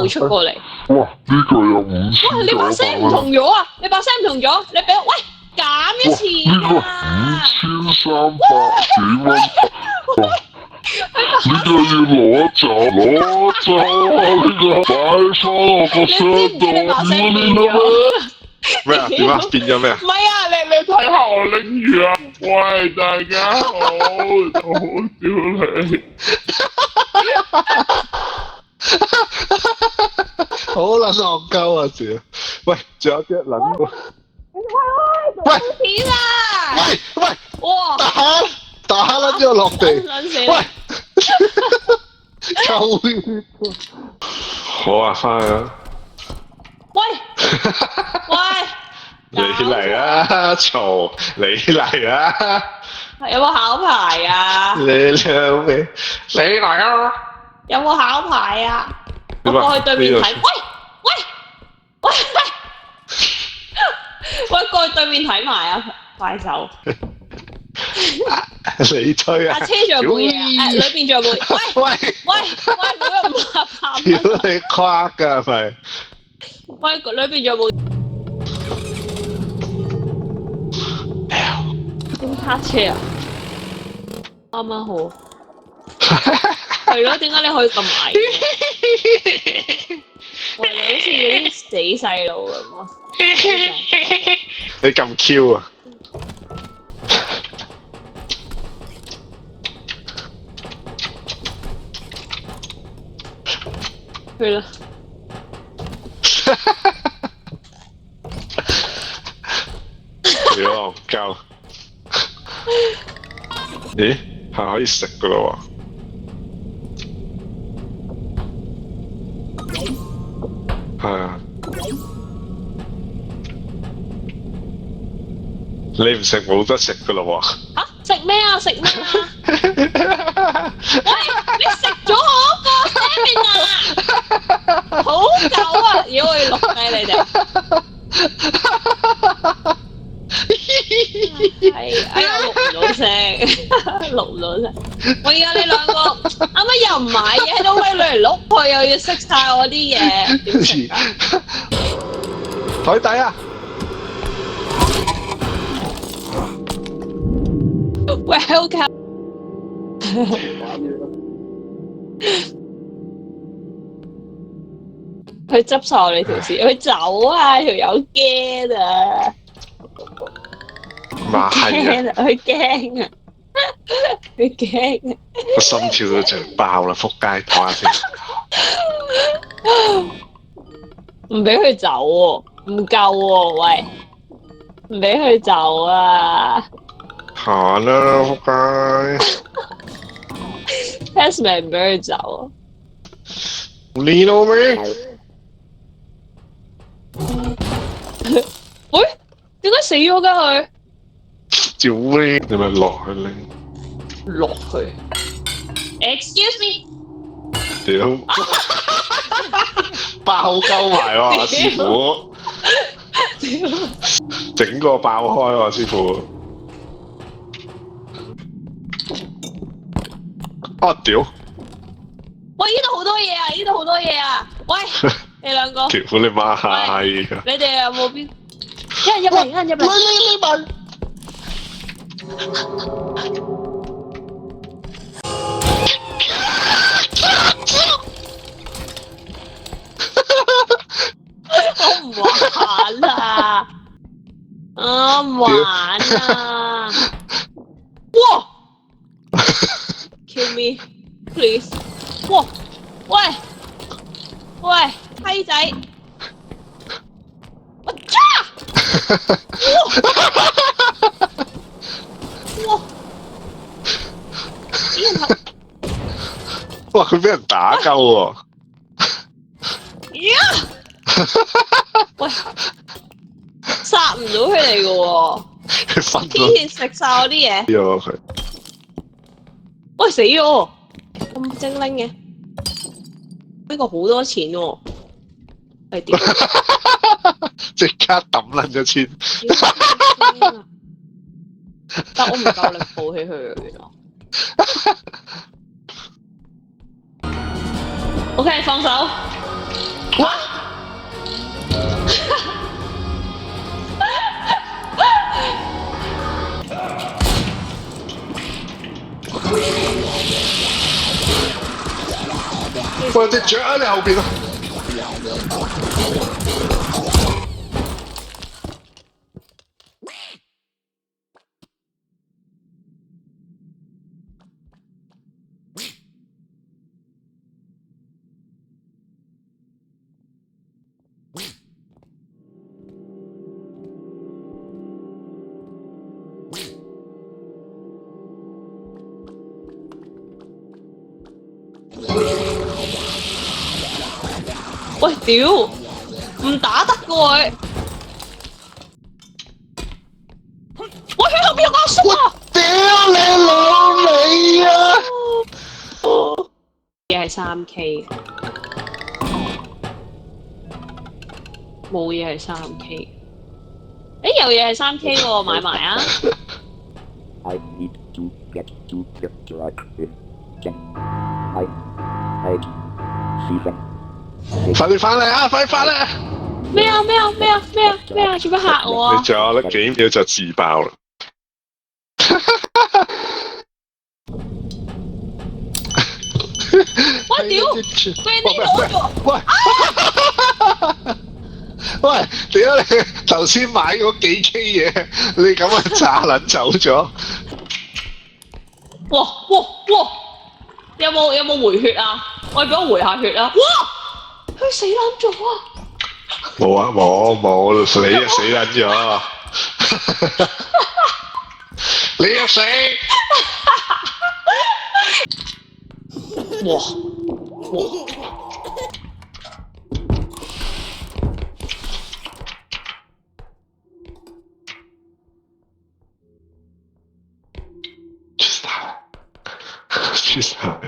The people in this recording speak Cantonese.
會出過嚟。哇！呢個有5千哇！你把聲唔同咗啊！你把聲唔同咗，你俾喂減一次啊！5300幾蚊，呢個要攞走啊！呢個擺翻我個箱度，你把聲變咗咩啊？點啊？變咗咩啊？唔係啊！你睇下我拎住啊！喂，大家好，好笑你。好撚戇鳩啊！屌！喂，仲有隻撚喎！喂，錢啊！喂！哇！打撚咗落地！喂！救命！好啊，翻去啦！喂！你嚟啊！嘈！你嚟啊！有冇考牌啊？你兩味！你嚟啊！有冇考牌啊？我過去對面睇。喂，過去對面睇埋啊！快手。你吹啊！車仲有冇嘢啊？裏邊仲有冇嘢？喂，嗰個500蚊。屌你誇㗎係咪？喂，裏邊仲有冇？點撻車啊？啱啱好。係咯，點解你可以咁矮？喂，你好似嗰啲死細路咁啊！你咁 Q 啊！去啦！屌戇鳩！咦？係可以食㗎咯喎！係啊！你唔食冇得食㗎咯喎！嚇？食咩啊？食咩啊？喂！你食咗我個 stamina！好狗啊！如果我要錄低你哋。哎呀，錄唔到聲，錄唔到聲。喂啊，你兩個啱啱又唔買嘢，喺度搦嚟碌去，又要熄晒我啲嘢，點食啊？台底啊！Welcome。佢執晒我哋條線，佢走啊！條友驚啊！媽係啊！佢驚啊！佢驚啊！個心跳到就爆啦！仆街，唞下先。唔俾佢走喎，唔夠喎，喂！唔俾佢走啊！行啦，仆街。Passman 唔俾佢走啊！你老味！喂，點解死咗㗎佢？照拎，你咪落去拎。落去。Excuse me。屌！爆鳩埋喎，師傅。整個爆開喎，師傅。啊屌！喂，呢度好多嘢啊！呢度好多嘢啊！喂，你兩個。條褲你媽閪㗎！你哋有冇邊？一人入嚟，一人入嚟。你問。我唔玩啦，我唔玩啦。哇 ！Kill me, please！ 哇！喂，閪仔！我揸！哇！哇！佢俾人打鳩喎！喂，殺唔到佢哋㗎喎！佢瞓之前食晒我啲嘢。咗佢。喂，死咗！咁精靈嘅，呢個好多錢喎！係點？即刻抌撚咗錢。但我唔夠力抱起佢啊！原來。OK，放手。喂，有隻雀喺你後邊啊！喂，屌，唔打得嘅佢。喂，佢後邊有個阿叔啊！屌你老味啊！嘢係3K，冇嘢係3K。誒，有嘢係3K 喎，買埋啊！ I need to get to the direction. I see them. 快啲翻嚟啊！快啲翻嚟！咩啊咩啊咩啊咩啊咩啊！做咩嚇我啊你？仲有幾秒就自爆啦！喂屌！俾你攞咗！喂！喂！點解你頭先買嗰幾 K 嘢，你咁啊炸撚走咗？哇哇哇！有冇回血啊？喂，俾我回下血啊！哇！佢死撚咗啊！冇啊冇，你啊死撚咗！你啊死！哇哇！去死啦！去死啦！